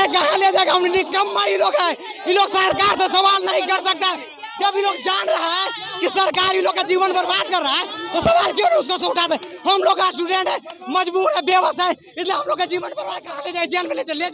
है कहाँ ले जाएगा? हम निकम्मा ये लोग है, ये लोग सरकार से सवाल नहीं कर सकता। जब ये लोग जान रहा है कि सरकार ये लोग का जीवन बर्बाद कर रहा है तो सवाल क्यों नहीं उसको से उठाते? हम लोग का स्टूडेंट है, मजबूर है, बेबस है, इसलिए हम लोग का जीवन बर्बाद कहाँ ले जाए? जेल में ले चलिए।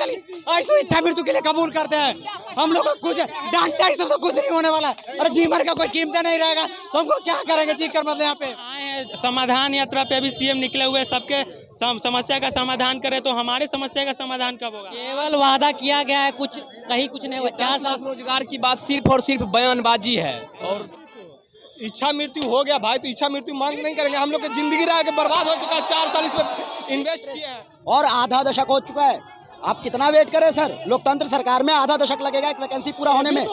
ऐसे इच्छा मृत्यु के लिए कबूल करते हैं हम लोग को। कुछ डांटा ही सब तो कुछ नहीं होने वाला। अरे जीवन का कोई कीमत नहीं रहेगा तो हमको क्या करेंगे? जी कर मतलब यहाँ पे आए हैं समाधान यात्रा पे, अभी सीएम निकले हुए, सबके समस्या का समाधान करे, तो हमारे समस्या का समाधान कब होगा? केवल वादा किया गया है, कुछ कहीं कुछ नहीं हुआ। 4 साल रोजगार की बात सिर्फ और सिर्फ बयानबाजी है। और इच्छा मृत्यु हो गया भाई, तो इच्छा मृत्यु मांग नहीं करेंगे। हम लोग की जिंदगी रहा के बर्बाद हो चुका है, 4 साल इसमें इन्वेस्ट किया है और आधा दशक हो चुका है। आप कितना वेट करें सर? लोकतंत्र सरकार में आधा दशक लगेगा एक वैकेंसी पूरा होने में।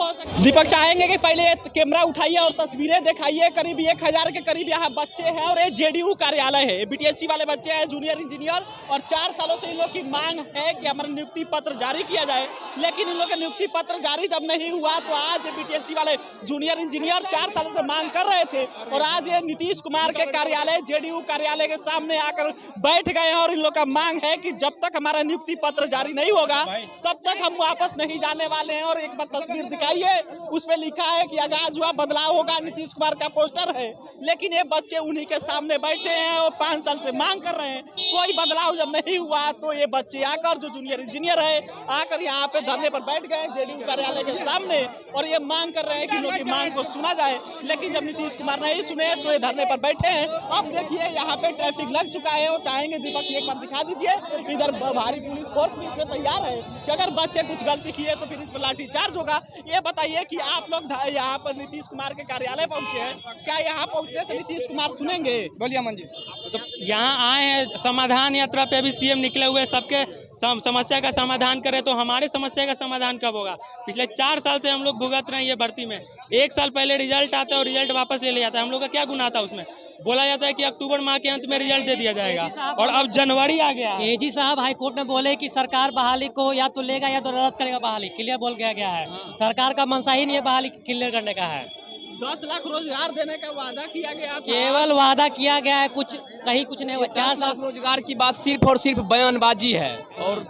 दीपक चाहेंगे कि पहले कैमरा उठाइए और तस्वीरें दिखाइए। करीब 1000 के करीब यहाँ बच्चे हैं और ये जेडीयू कार्यालय है। बीटीएससी वाले बच्चे हैं, जूनियर इंजीनियर, और 4 सालों से इन लोग की मांग है कि हमारा नियुक्ति पत्र जारी किया जाए। लेकिन इन लोग का नियुक्ति पत्र जारी जब नहीं हुआ तो आज बीटीएससी वाले जूनियर इंजीनियर 4 सालों से मांग कर रहे थे और आज ये नीतीश कुमार के कार्यालय, जेडीयू कार्यालय के सामने आकर बैठ गए हैं। और इन लोग का मांग है कि जब तक हमारा नियुक्ति पत्र जारी नहीं होगा तब तक हम वापस नहीं जाने वाले हैं। और एक बार तस्वीर दिखाइए, उसमें लिखा है कि आगाज हुआ बदलाव होगा, नीतीश कुमार का पोस्टर है। लेकिन ये बच्चे उन्हीं के सामने बैठे हैं और 5 साल से मांग कर रहे हैं। कोई बदलाव जब नहीं हुआ तो ये बच्चे आकर, जो जूनियर इंजीनियर है, आकर यहाँ पे धरने पर बैठ गए जेडीयू कार्यालय के सामने और ये मांग कर रहे हैं कि इन लोग की मांग को सुना जाए। लेकिन जब नीतीश कुमार नहीं सुने तो ये धरने पर बैठे हैं। अब देखिए यहाँ पे ट्रैफिक लग चुका है और चाहेंगे दीपक एक बार दिखा दीजिए, इधर भारी पुलिस फोर्स भी इसमें तैयार है कि अगर बच्चे कुछ गलती किए तो फिर इस पर लाठीचार्ज होगा। ये बताइए कि आप लोग यहाँ पर नीतीश कुमार के कार्यालय पहुंचे हैं, क्या यहाँ पहुंचने से नीतीश कुमार सुनेंगे? बोलिए अमन जी। तो यहाँ आए हैं समाधान यात्रा पे, अभी सीएम निकले हुए, सबके समस्या का समाधान करे, तो हमारे समस्या का समाधान कब होगा? पिछले 4 साल से हम लोग भुगत रहे हैं ये भर्ती में। 1 साल पहले रिजल्ट आता है और रिजल्ट वापस ले जाता है। हम लोग का क्या गुनाह था उसमें? बोला जाता है कि अक्टूबर माह के अंत में रिजल्ट दे दिया जाएगा और अब जनवरी आ गया। एजी साहब हाईकोर्ट ने बोले कि सरकार बहाली को या तो लेगा या तो रद्द करेगा बहाली। क्लियर बोल गया है। सरकार का मंशा ही नहीं है बहाली क्लियर करने का है। 10 लाख रोजगार देने का वादा किया गया था। केवल वादा किया गया है, कुछ कहीं कुछ नहीं हुआ। 4 साल रोजगार की बात सिर्फ और सिर्फ बयानबाजी है और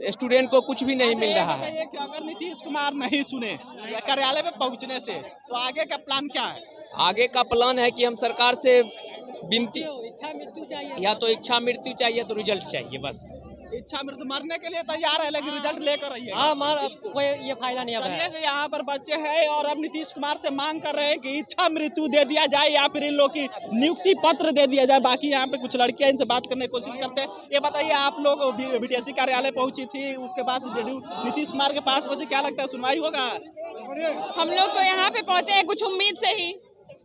स्टूडेंट को कुछ भी नहीं मिल रहा है। कि अगर नीतीश कुमार नहीं सुने कार्यालय पे पहुंचने से तो आगे का प्लान क्या है? आगे का प्लान है कि हम सरकार से विनती, इच्छा मृत्यु चाहिए, या तो इच्छा मृत्यु चाहिए तो रिजल्ट चाहिए। बस इच्छा मृत्यु मरने के लिए तैयार है लेकिन रिजल्ट लेकर रहिए। हाँ मार, कोई ये फायदा नहीं है। यहाँ पर बच्चे हैं और अब नीतीश कुमार से मांग कर रहे हैं कि इच्छा मृत्यु दे दिया जाए या फिर इन लोग की नियुक्ति पत्र दे दिया जाए। बाकी यहाँ पे कुछ लड़कियां इनसे बात करने की कोशिश करते हैं। ये बताइए, आप लोग बीटीएससी कार्यालय पहुंची थी, उसके बाद जेडीयू नीतीश कुमार के पास पहुंचे, क्या लगता है सुनवाई होगा? हम लोग तो यहाँ पे पहुँचे हैं कुछ उम्मीद से ही।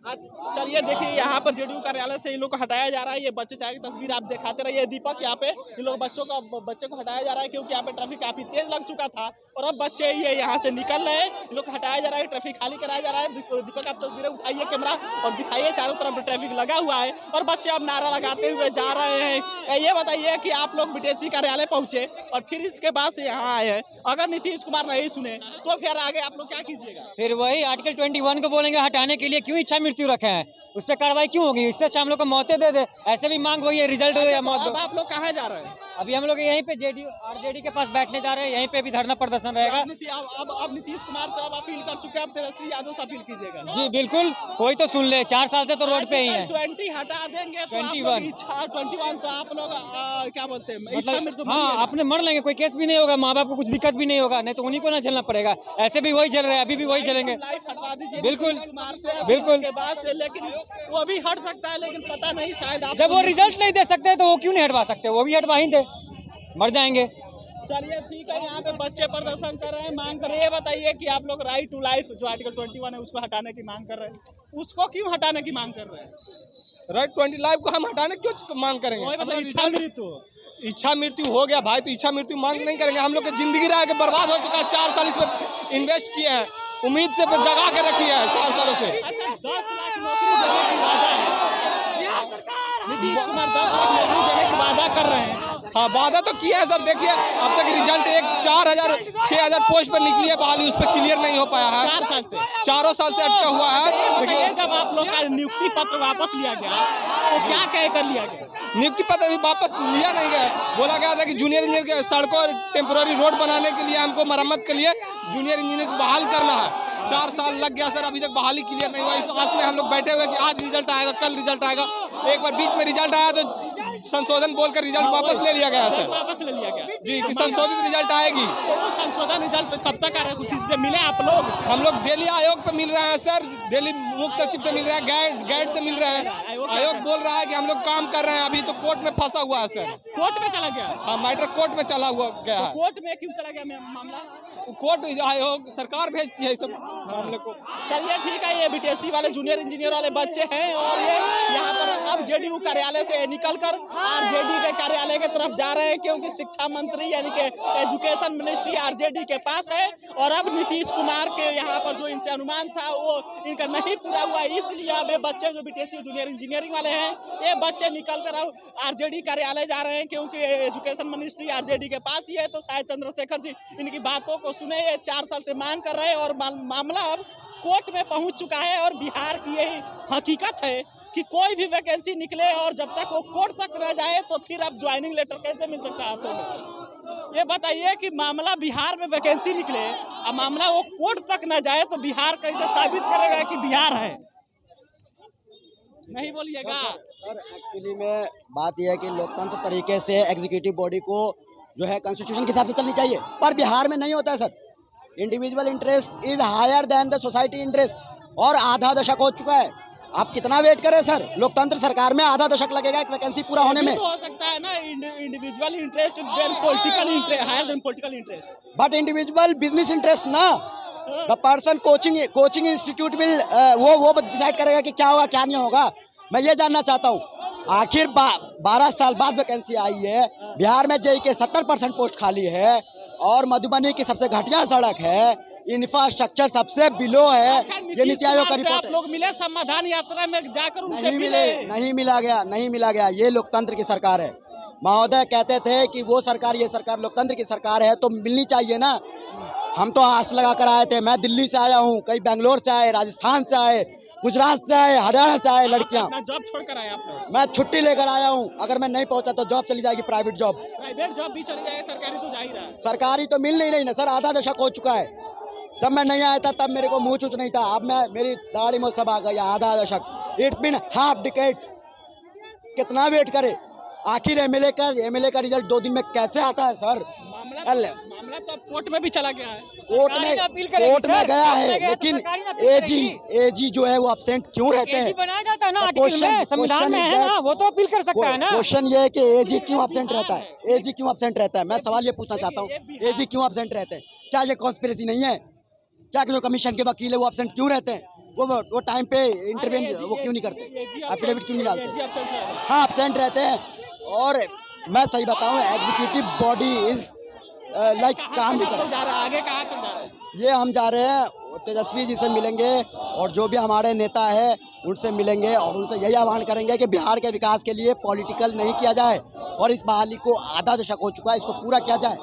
चलिए देखिए, यहाँ पर जेडीयू कार्यालय से इन लोग को हटाया जा रहा है। ये बच्चे चाहे की तस्वीर आप दिखाते रहिए दीपक। यहाँ पे इन लोग बच्चे को हटाया जा रहा है क्योंकि यहाँ पे ट्रैफिक काफी तेज लग चुका था और अब बच्चे ये यहाँ से निकल रहे हैं। इन लोग को हटाया जा रहा है, ट्रैफिक खाली कराया जा रहा है। दीपक आप तस्वीरें उठाइए कैमरा और दिखाइए, चारों तरफ ट्रैफिक लगा हुआ है और बच्चे अब नारा लगाते हुए जा रहे हैं। ये बताइए कि आप लोग बीटीएससी कार्यालय पहुंचे और फिर इसके बाद से यहाँ आए हैं, अगर नीतीश कुमार नहीं सुने तो फिर आगे आप लोग क्या कीजिएगा? फिर वही आर्टिकल 21 को बोलेंगे हटाने के लिए। क्यों इच्छा मृत्यु रखे हैं? उस पर कार्रवाई क्यों होगी? इससे अच्छा हम लोग को मौतें दे दे। ऐसे भी मांग वही है, रिजल्ट हो या मौत। अब आप लोग कहाँ जा रहे हैं? अभी हम लोग यहीं पे जेडीयू आरजेडी के पास बैठने जा रहे हैं। यहीं पे भी धरना प्रदर्शन रहेगा। अब नीतीश कुमार से अब अपील कर चुके हैं, अब तेजस्वी यादव से अपील कीजिएगा। जी बिल्कुल, कोई तो सुन ले। 4 साल से तो रोड पे ही है। 20 हटा देंगे तो 21 तो आप लोग क्या बोलते हैं? मतलब हाँ, अपने मर लेंगे, कोई केस भी नहीं होगा, माँ बाप को कुछ दिक्कत भी नहीं होगा। नहीं तो उन्हीं को ना झेलना पड़ेगा। ऐसे भी वही चल रहे हैं, अभी भी वही चलेंगे। बिल्कुल बिल्कुल। लेकिन वो अभी हट सकता है, लेकिन पता नहीं शायद जब वो रिजल्ट नहीं दे सकते तो वो क्यों नहीं हटवा सकते? वो भी हटवा ही दे, मर जाएंगे। चलिए ठीक है, यहाँ पे बच्चे प्रदर्शन कर रहे हैं, मांग कर रहे हैं। ये बताइए कि आप लोग राइट टू लाइफ जो आर्टिकल 21 है उसको हटाने की मांग कर रहे हैं, उसको क्यों हटाने की मांग कर रहे हैं? राइट 20 लाइफ को हम हटाने क्यों मांग करेंगे? इच्छा मृत्यु हो गया भाई, तो इच्छा मृत्यु मांग नहीं करेंगे। हम लोग की जिंदगी रहा के बर्बाद हो चुका है, 4 साल इसमें इन्वेस्ट किए हैं, उम्मीद से जगा के रखी है 4 सालों से। 10 लाख नौकरी देने की वादा है, नीतीश कुमार 10 लाख नौकरी देने की वादा कर रहे हैं। हाँ, वादा तो किया है सर। देखिए अब तक रिजल्ट एक 6,000 पोस्ट पर निकली है बहाली, उस पर क्लियर नहीं हो पाया है। 4 साल से चारों साल से अटका हुआ है। देखिए, जब आप लोग का नियुक्ति पत्र वापस लिया गया तो क्या कह कर लिया गया? नियुक्ति पत्र भी वापस लिया नहीं गया। बोला गया था कि जूनियर इंजीनियर के सड़कों और टेम्पोररी रोड बनाने के लिए हमको मरम्मत के लिए जूनियर इंजीनियर को बहाल करना है। 4 साल लग गया सर, अभी तक बहाली क्लियर नहीं हुआ। इस आस में हम लोग बैठे हुए कि आज रिजल्ट आएगा, कल रिजल्ट आएगा। एक बार बीच में रिजल्ट आया तो संशोधन बोलकर रिजल्ट वापस ले लिया गया सर। वापस ले लिया गया जी, कि संशोधित रिजल्ट आएगी। तो संशोधन रिजल्ट कब तक आ रहा है? किसी से मिले आप लोग? हम लोग दिल्ली आयोग पे मिल रहे हैं सर, दिल्ली मुख्य सचिव से मिल रहे हैं, गाइड से मिल रहे हैं। आयोग बोल रहा है कि हम लोग काम कर रहे हैं, अभी तो कोर्ट में फंसा हुआ है सर। कोर्ट में चला गया? हाँ, मैटर कोर्ट में चला हुआ गया है। कोर्ट में क्यों चला गया मामला? कोर्ट आयोग सरकार भेजती है इस सब मामले को। चलिए ठीक है, ये बीटीएससी वाले जूनियर इंजीनियर वाले बच्चे हैं और ये यहाँ पर अब जेडीयू कार्यालय से निकलकर आरजेडी के कार्यालय की तरफ जा रहे हैं, क्योंकि शिक्षा मंत्री यानी कि एजुकेशन मिनिस्ट्री आरजेडी के पास है। और अब नीतीश कुमार के यहाँ पर जो इनसे अनुमान था वो इनका नहीं पूरा हुआ, इसलिए अब ये बच्चे जो बीटीएससी जूनियर इंजीनियरिंग वाले हैं, ये बच्चे निकलकर अब आरजेडी कार्यालय जा रहे हैं, क्योंकि एजुकेशन मिनिस्ट्री आरजेडी के पास ही है। तो शायद चंद्रशेखर जी इनकी बातों को सुने, ये 4 साल से मांग कर रहे हैं और मामला अब कोर्ट में पहुंच चुका है। और बिहार की यही हकीकत है कि कोई भी वैकेंसी निकले और जब तक वो कोर्ट तक न जाए तो फिर अब ज्वाइनिंग लेटर कैसे मिल सकता है आपको? ये बताइए कि मामला बिहार में वैकेंसी निकले और मामला वो कोर्ट तक न जाए तो बिहार कैसे साबित करेगा कि बिहार है? नहीं बोलिएगा सर। एक्चुअली में बात यह है कि लोकतंत्र तरीके से एग्जीक्यूटिव बॉडी को जो है कॉन्स्टिट्यूशन के हिसाब से चलनी चाहिए, पर बिहार में नहीं होता है sir. Individual interest is higher than the society interest, और आधा दशक हो चुका है। आप कितना वेट करें सर? लोकतंत्र सरकार में आधा दशक लगेगा एक वैकेंसी पूरा होने में। तो हो सकता है ना, individual interest then political interest, higher then political interest. But individual business interest ना, the person coaching institute will वो डिसाइड करेगा कि क्या होगा क्या नहीं होगा। मैं ये जानना चाहता हूँ, आखिर 12 साल बाद वैकेंसी आई है, बिहार में जेई के 70% पोस्ट खाली है, और मधुबनी की सबसे घटिया सड़क है, इंफ्रास्ट्रक्चर सबसे बिलो है। ये नीति आयोग का रिपोर्ट है। आप लोग मिले समाधान यात्रा में जाकर उनसे नहीं मिले, नहीं मिला गया। ये लोकतंत्र की सरकार है। महोदय कहते थे कि वो सरकार, ये सरकार लोकतंत्र की सरकार है तो मिलनी चाहिए ना। हम तो आस लगा कर आए थे। मैं दिल्ली से आया हूँ, कई बेंगलोर से आए, राजस्थान से आए, गुजरात से आए, हरियाणा से आए लड़कियाँ। जॉब छोड़कर आए आप? मैं छुट्टी लेकर आया हूँ। अगर मैं नहीं पहुँचा तो जॉब चली जाएगी, प्राइवेट जॉब। प्राइवेट जॉब भी चली जाएगी, सरकारी तो जा ही रहा है। सरकारी तो मिल नहीं रही ना सर, आधा दशक हो चुका है। जब मैं नहीं आया था तब मेरे को मुँह चूच नहीं था, अब मेरी दाढ़ी में सब आ गई। आधा दशक, इट्स बिन हाफ डिकेड। कितना वेट करे? आखिर एमएलए का रिजल्ट 2 दिन में कैसे आता है सर? मामला तो अब कोर्ट में भी चला गया है। कोर्ट में गया है, लेकिन एजी जो है वो अब्सेंट क्यों रहते हैं? बनाया जाता है ना आर्टिकल में, संविधान में है ना, वो तो अपील कर सकता है ना। क्वेश्चन ये है कि एजी क्यों अब्सेंट रहता है? एजी क्यों अब्सेंट रहता है? मैं सवाल ये पूछना चाहता हूँ, एजी क्यों अब्सेंट रहते हैं? क्या ये कॉन्स्पिरेसी नहीं है? क्या जो कमीशन के वकील है वो अब्सेंट क्यों रहते हैं? वो टाइम पे इंटरवेन वो क्यों नहीं करते? एफिडेविट क्यों नहीं डालते? हाँ, अब्सेंट रहते हैं। और मैं सही बताऊँ, एग्जीक्यूटिव बॉडी इज लाइक काम नहीं कर जा रहा है। आगे कहाँ जा रहा है? ये हम जा रहे हैं तेजस्वी जी से मिलेंगे और जो भी हमारे नेता है उनसे मिलेंगे और उनसे यही आह्वान करेंगे कि बिहार के विकास के लिए पॉलिटिकल नहीं किया जाए और इस बहाली को आधा दशक हो चुका है, इसको पूरा किया जाए।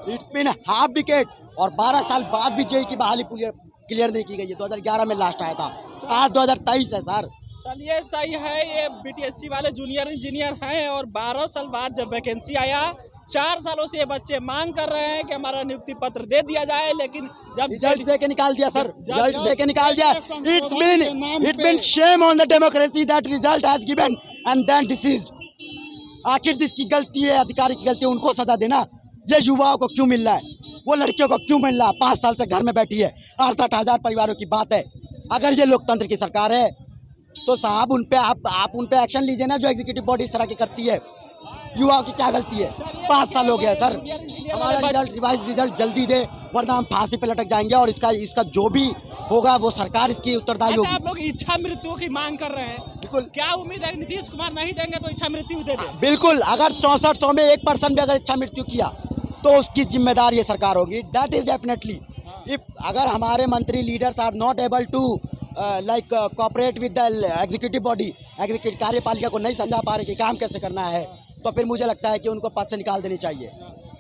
इट्स बिन हाफ डिकेड और 12 साल बाद भी जेई की बहाली क्लियर नहीं की गई है। 2011 में लास्ट आया था, आज 2023 है सर। चलिए सही है, ये बीटीएससी वाले जूनियर इंजीनियर हैं और 12 साल बाद जब वैकेंसी आया, 4 सालों से ये बच्चे मांग कर रहे हैं कि हमारा नियुक्ति पत्र दे दिया जाए, लेकिन जब रिजल्ट दे के निकाल दिया सर, रिजल्ट दे के निकाल दिया। It's been shame on the democracy that result has given and then deceased. आखिर जिसकी गलती है, अधिकारी की गलती है, उनको सजा देना। ये युवाओं को क्यों मिल रहा है? वो लड़कियों को क्यों मिल रहा है? 5 साल से घर में बैठी है, 68,000 परिवारों की बात है। अगर ये लोकतंत्र की सरकार है तो साहब उन पे आप उन पे एक्शन लीजिए ना, जो एग्जीक्यूटिव बॉडी इस तरह की करती है। युवाओं की क्या गलती है? 5 साल हो गया सर। हमारा रिजल्ट जल्दी दे, वरना हम फांसी पे लटक जाएंगे और इसका जो भी होगा वो सरकार इसकी उत्तरदायी होगी। आप लोग इच्छा मृत्यु की मांग कर रहे हैं, बिल्कुल। क्या उम्मीद है नीतीश कुमार नहीं देंगे तो इच्छा मृत्यु दे दे? बिल्कुल। अगर 6400 में 1% भी अगर इच्छा मृत्यु किया तो उसकी जिम्मेदार ये सरकार होगी। That is definitely. इफ अगर हमारे मंत्री leaders are not able to like cooperate with the executive body, executive कार्यपालिका को नहीं समझा पा रहे कि काम कैसे करना है, तो फिर मुझे लगता है कि उनको पद से निकाल देनी चाहिए।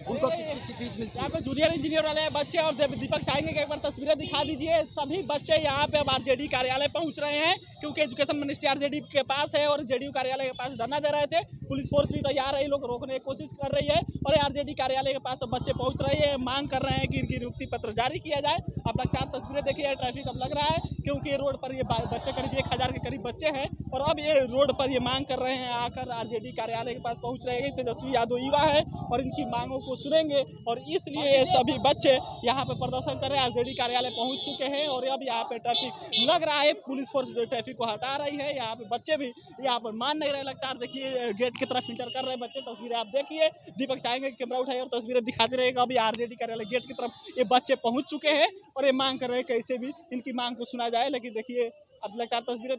उनको किस चीज़ की फीस मिलती है? यहाँ पे जूनियर इंजीनियर वाले बच्चे और दीपक चाहेंगे कि एक बार तस्वीरें दिखा दीजिए। सभी बच्चे यहाँ पे अब आरजेडी कार्यालय पहुँच रहे हैं क्योंकि एजुकेशन मिनिस्ट्री आरजेडी के पास है और जेडीयू कार्यालय के पास धरना दे रहे थे। पुलिस फोर्स भी तैयार है, लोग रोकने की कोशिश कर रही है और आरजेडी कार्यालय के पास बच्चे पहुँच रहे हैं, मांग कर रहे हैं कि इनकी नियुक्ति पत्र जारी किया जाए। अब लगातार तस्वीरें देखिए, ट्रैफिक अब लग रहा है क्योंकि रोड पर ये बच्चे करीब 1000 के करीब बच्चे हैं और अब ये रोड पर ये मांग कर रहे हैं, आकर आरजेडी कार्यालय के पास पहुंच रहे हैं। तेजस्वी यादव युवा है और इनकी मांगों को सुनेंगे और इसलिए ये सभी बच्चे यहाँ पे प्रदर्शन कर रहे हैं। आरजेडी कार्यालय पहुंच चुके हैं और अब यहाँ पे ट्रैफिक लग रहा है, पुलिस फोर्स जो ट्रैफिक को हटा रही है। यहाँ पे बच्चे भी यहाँ पर मान नहीं रहे, लगता है देखिए गेट की तरफ इंटर कर रहे हैं बच्चे। तस्वीरें आप देखिए, दीपक चाहेंगे कैमरा उठाइए और तस्वीरें दिखाते रहेगा। अभी आरजेडी कार्यालय गेट की तरफ ये बच्चे पहुंच चुके हैं और ये मांग कर रहे हैं कैसे भी इनकी मांग को सुना जाए। लेकिन देखिए अब लगता है तस्वीरें